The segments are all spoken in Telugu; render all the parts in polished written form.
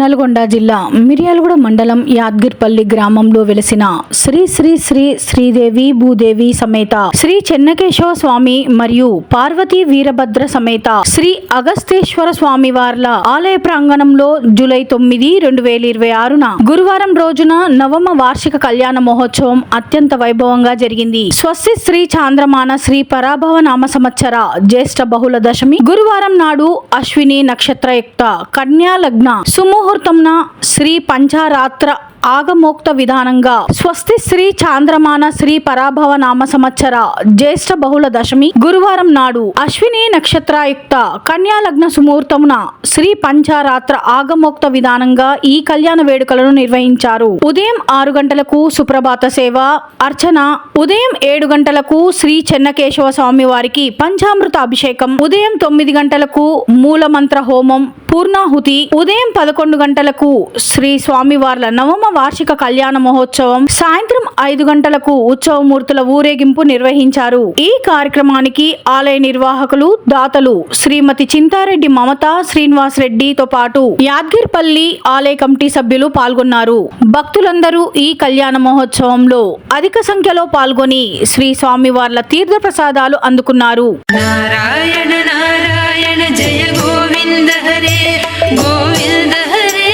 నల్గొండ జిల్లా మిర్యాలగూడ మండలం యాద్గిర్పల్లి గ్రామంలో వెలిసిన శ్రీ శ్రీ శ్రీ శ్రీదేవి భూదేవి సమేత శ్రీ చెన్నకేశవ స్వామి మరియు పార్వతీ వీరభద్ర సమేత శ్రీ అగస్తేశ్వర స్వామి వార్ల ఆలయ ప్రాంగణంలో జూలై 9, 2026న గురువారం రోజున నవమ వార్షిక కళ్యాణ మహోత్సవం అత్యంత వైభవంగా జరిగింది. స్వస్తి శ్రీ చాంద్రమాన శ్రీ పరాభవ నామ సంవత్సర జ్యేష్ఠ బహుళ దశమి గురువారం నాడు అశ్విని నక్షత్రయుక్త కన్యా లగ్న సుముహూర్తంన శ్రీ పంచారాత్ర ఆగమోక్త విధానంగా స్వస్తి శ్రీ చాంద్రమాన శ్రీ పరాభవ నామ సంవత్సర జ్యేష్ఠ బహుళ దశమి గురువారం నాడు అశ్విని నక్షత్రయుక్త కన్యా లగ్న సుముహూర్తమున శ్రీ పంచారాత్ర ఆగమోక్త విధానంగా ఈ కళ్యాణ వేడుకలను నిర్వహించారు. ఉదయం 6 గంటలకు సుప్రభాత సేవ అర్చన, ఉదయం 7 గంటలకు శ్రీ చెన్నకేశవ స్వామి వారికి పంచామృత అభిషేకం, ఉదయం 9 గంటలకు మూలమంత్ర హోమం పూర్ణాహుతి, ఉదయం 11 గంటలకు శ్రీ స్వామివార్ల నవమ వార్షిక కళ్యాణ మహోత్సవం, సాయంత్రం 5 గంటలకు ఉత్సవమూర్తుల ఊరేగింపు నిర్వహించారు. ఈ కార్యక్రమానికి ఆలయ నిర్వాహకులు దాతలు శ్రీమతి చింతారెడ్డి మమత శ్రీనివాస్ రెడ్డితో పాటు యాద్గిర్పల్లి ఆలయ కమిటీ సభ్యులు పాల్గొన్నారు. భక్తులందరూ ఈ కళ్యాణ మహోత్సవంలో అధిక సంఖ్యలో పాల్గొని శ్రీ స్వామివార్ల తీర్థ ప్రసాదాలు అందుకున్నారు. నారాయణ నారాయణ జయ గోవింద హరే గోవింద హరే,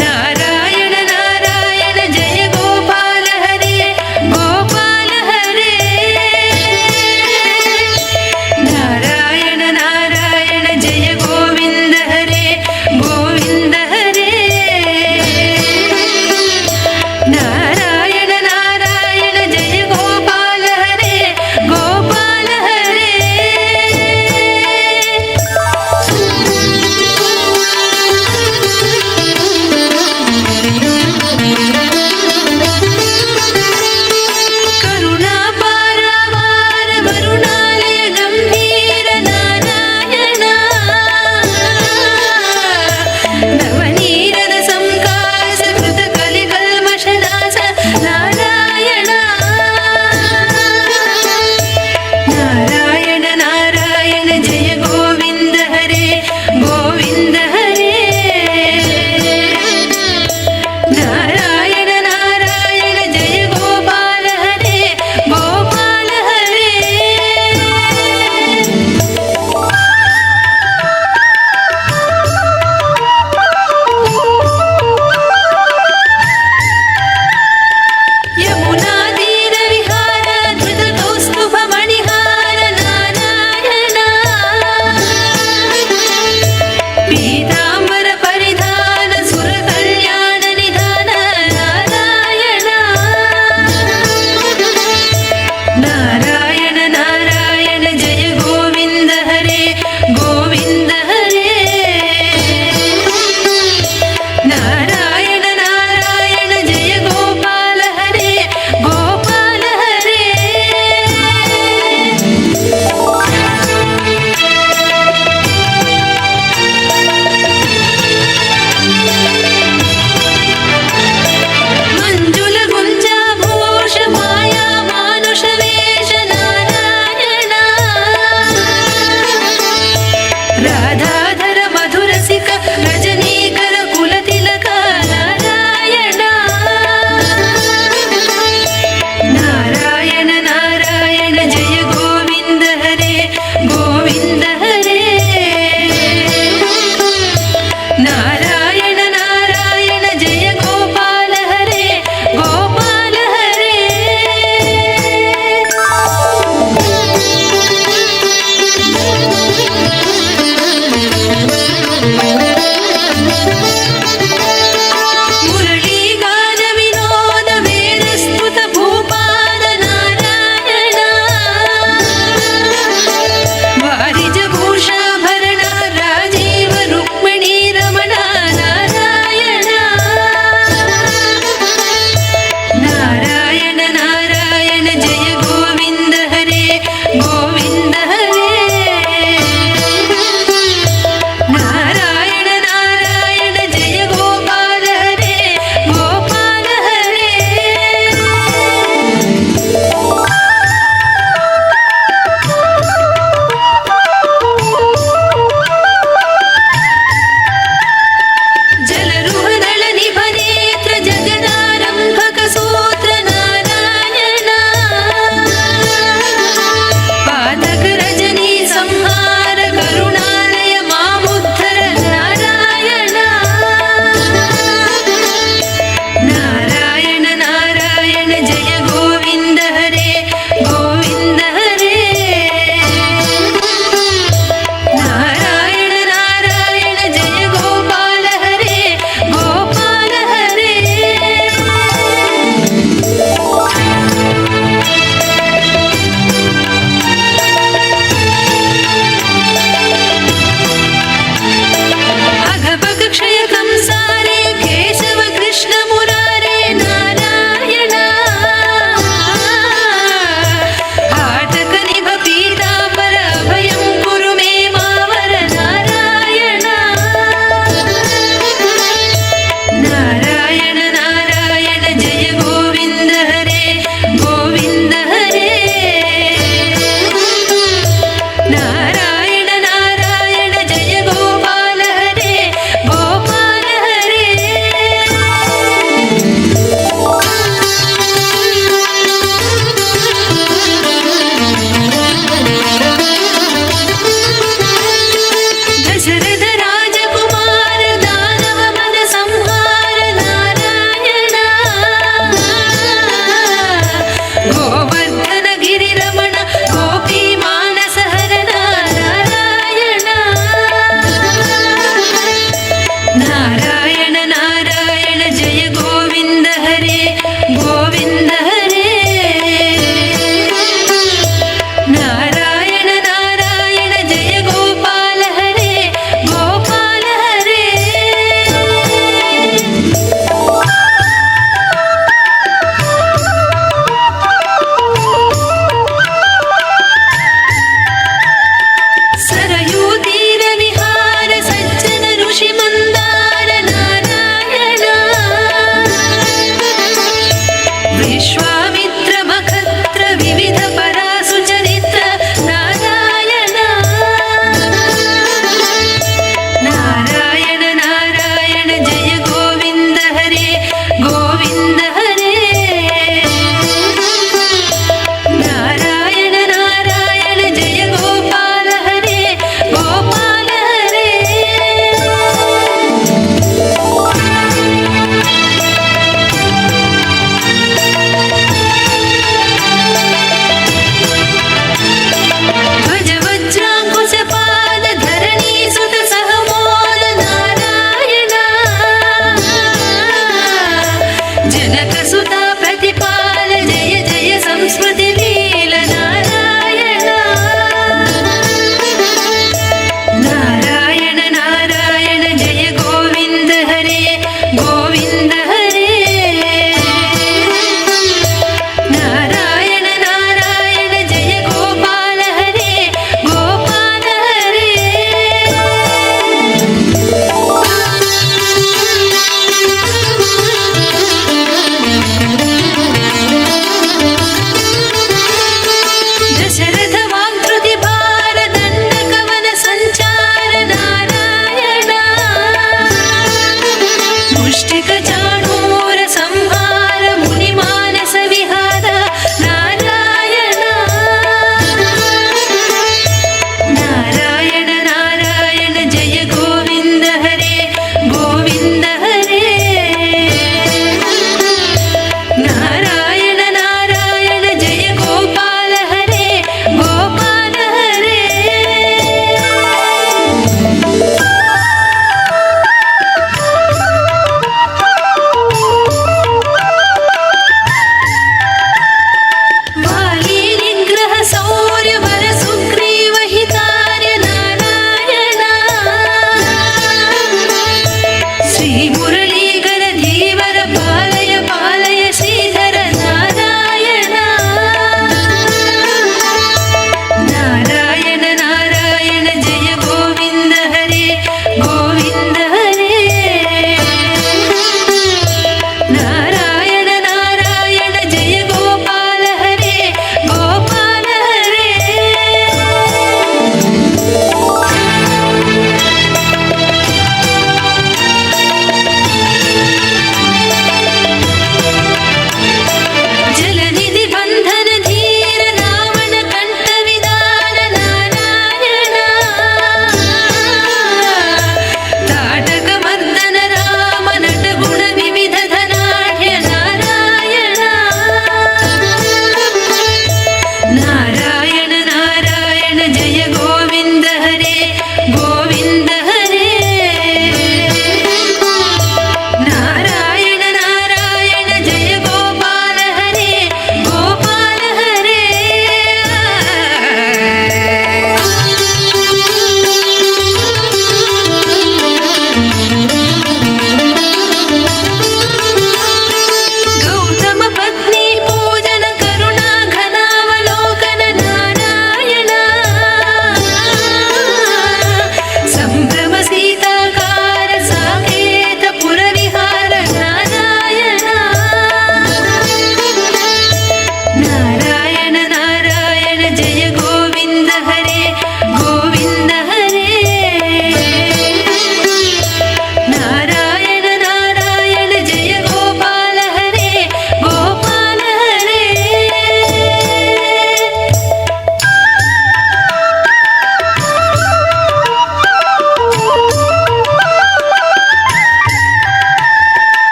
నారాయణ నారాయణ జయ గోపాల హరే గోపాల హరే, నారాయణ నారాయణ జయ గోవింద హరే గోవింద హరే, నారాయణ నారాయణ జయ గోపాల హరే గోపాల హరే. కరుణా పారవార వరుణాలయ గంభీర నారాయణ, నవనీరద సంకాస కృత కలికల్మషనాశ जनकसुता प्रतिपाल जय जय संस्कृति लील नारायण नारायण नारायण जय गोविंद हरे गोविंद हरे नारायण नारायण जय गोपाल हरे गोपाल हरे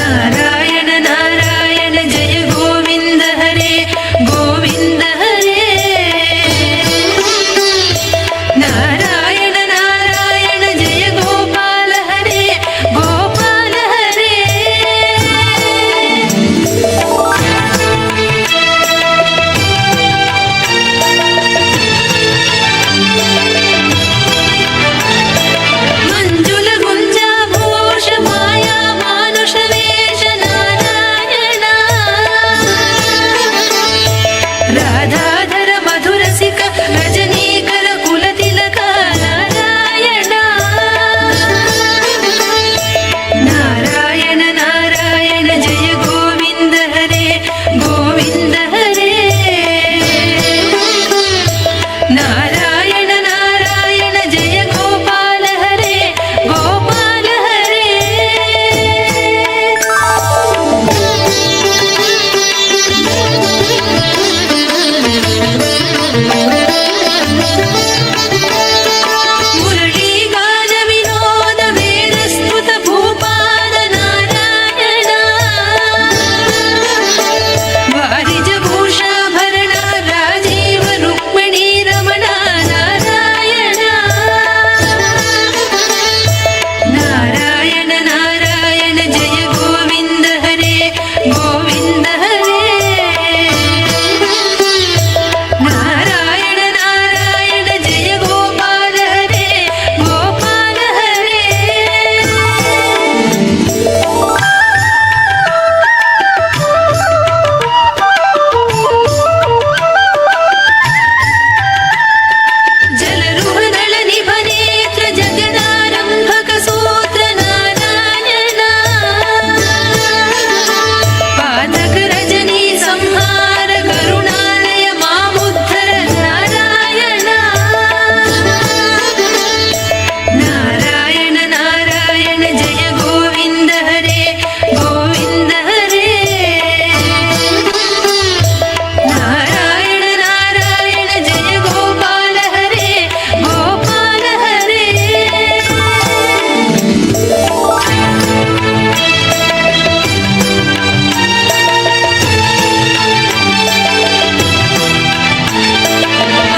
नारायण नारायण जय गोविन्द हरे गोविन्द हरे नारायण नारायण जय गोपाल हरे गोपाल हरे मंजुल गुंजाभूष माया मानुष वेश नारायण राधाधर मधुरसिक रजनीकर कुलतिलक नारायण नारायण नारायण जय गोविन्द हरे गोविन्द हरे नारायण नारायण जय गोपाल हरे गोपाल हरे मुरली गान विनोद वेद स्तुत भूपाल नारायण वारिज भूषाभरण राजीव रुक्मिणी रमण नारायण नारायण नारायण जय गोविन्द हरे गोविन्द हरे नारायण नारायण जय गोपाल हरे गोपाल हरे जलरुहदल निभनेत्र जगदारंभक सूत्र नारायण पातक रजनी संहार करुणालय मामुद्धर नारायण नारायण नारायण जय गोविन्द हरे गोविन्द हरे नारायण नारायण जय गोपाल हरे गोपाल हरे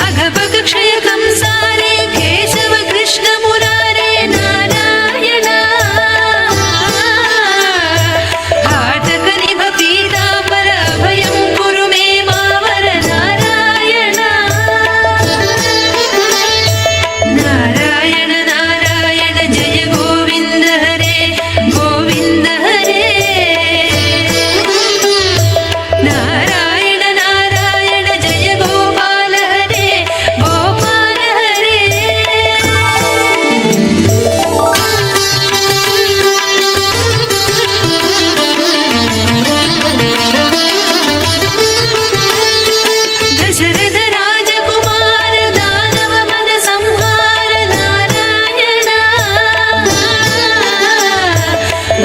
अघभग क्षय कंसारे केशव कृष्ण मुरारे नारायण हाटक निभ पीताम्बर अभयं कुरु मे मावर नारायण नारायण नारायण जय गोविन्द हरे गोविन्द हरे नारायण नारायण जय गोपाल हरे गोपाल हरे दशरथ राजकुमार दानव मद संहार नारायण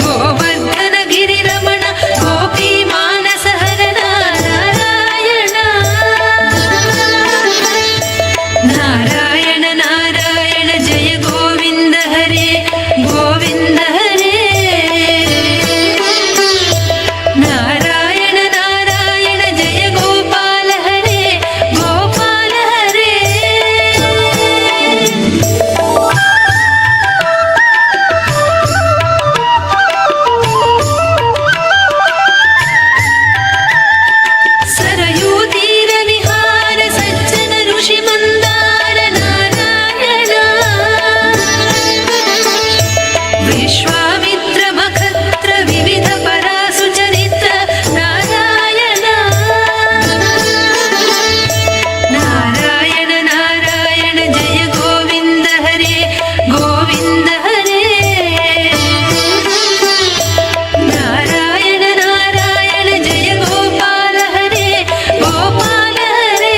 गोवर्धन गिरि रमण गोपी मानस हरण नारायण नारायण नारायण जय गोविन्द हरे गोविन्द हरे नारायण नारायण जय गोपाल हरे गोपाल हरे सरयू तीर विहार सज्जन ऋषि मंदार नारायण विश्वामित्र मखत्र विविध परासु चरित्र नारायण नारायण नारायण जय गोविन्द हरे गोविन्द हरे नारायण नारायण जय गोपाल हरे गोपाल हरे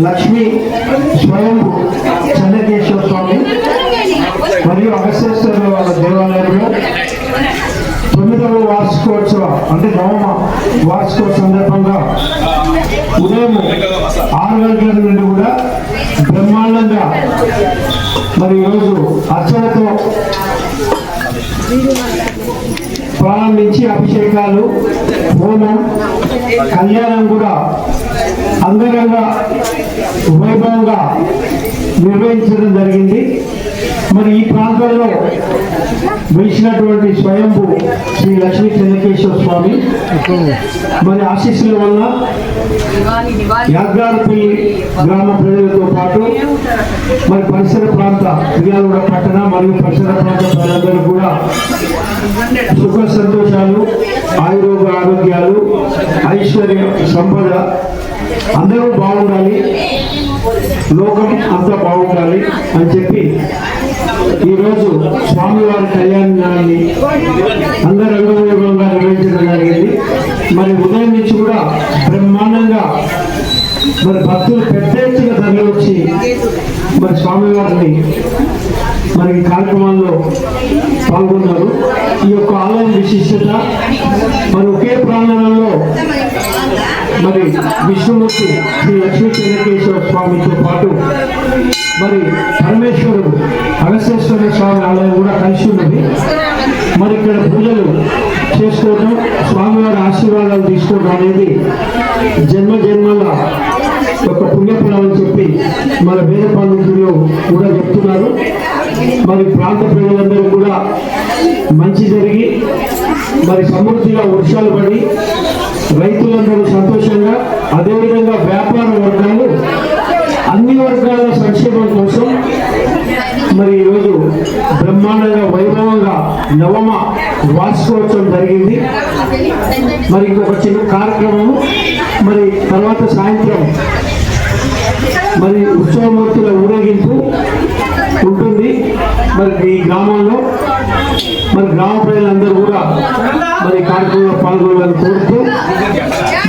లక్ష్మీ స్వయంభు చెన్నకేశ్వర స్వామి మరియు అగస్తేశ్వర దేవాలయంలో 9వ వార్షికోత్సవ అంటే నవమ వార్షికోత్సవ సందర్భంగా ఉదయం 6 గంటల నుండి కూడా బ్రహ్మాండంగా మరి ఈరోజు అర్చనతో ప్రారంభించి అభిషేకాలు, హోమం, కళ్యాణం కూడా అంగరంగ వైభవంగా నిర్వహించడం జరిగింది. మరి ఈ ప్రాంతంలో వెలిసినటువంటి స్వయంభూ శ్రీ లక్ష్మీ చెన్నకేశ్వర స్వామి మరి ఆశీస్సుల వల్ల యాద్గారపల్లి గ్రామ ప్రజలతో పాటు మరి పరిసర ప్రాంత మిర్యాలగూడ పట్టణ మరియు పరిసర ప్రాంత ప్రజలందరూ కూడా సుఖ సంతోషాలు, ఆయురోగ ఆరోగ్యాలు, ఐశ్వర్య సంపద అందరూ బాగుండాలి, లోకం అంతా బాగుండాలి అని చెప్పి ఈరోజు స్వామివారి కళ్యాణాన్ని అంగరంగ వైభవంగా నిర్వహించడం జరిగింది. మరి ఉదయం నుంచి కూడా బ్రహ్మాండంగా మరి భక్తులు పెద్ద ఎత్తున తరలి వచ్చి మరి స్వామివారిని మరి కార్యక్రమాల్లో పాల్గొన్నారు. ఈ యొక్క ఆలయం విశిష్టత మరి ఒకే ప్రాంగణంలో మరి విష్ణుమూర్తి శ్రీ లక్ష్మీ చెన్నకేశ్వర స్వామితో పాటు మరి పరమేశ్వరుడు అగస్తేశ్వర స్వామి ఆలయం కూడా కలిసి ఉన్నది. మరి ఇక్కడ పూజలు చేసుకోవడం, స్వామివారి ఆశీర్వాదాలు తీసుకోవడం అనేది జన్మ జన్మల ఒక పుణ్యఫలం అని చెప్పి మన వేద పండితులు కూడా చెప్తున్నారు. మరి ప్రాంత ప్రజలందరూ కూడా మంచి జరిగి మరి సమృద్ధిగా వర్షాలు పడి రైతులందరూ సంతోషంగా, అదేవిధంగా వ్యాపార వర్గాలు అన్ని వర్గాల సంక్షేమం కోసం మరి ఈరోజు బ్రహ్మాండంగా వైభవంగా నవమ వార్షికోత్సవం జరిగింది. మరి ఇంకొక చిన్న కార్యక్రమం మరి తర్వాత సాయంత్రం మరి ఉత్సవమూర్తుల ఊరేగింపు ఉంటుంది. మరి ఈ గ్రామంలో మరి గ్రామ ప్రజలందరూ కూడా మరి కార్యక్రమంలో పాల్గొనాలని కోరుతూ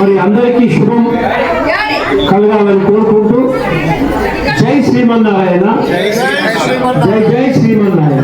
మరి అందరికీ శుభం కలగాలని కోరుకుంటూ జై శ్రీమన్నారాయణ, జై జై శ్రీమన్నారాయణ.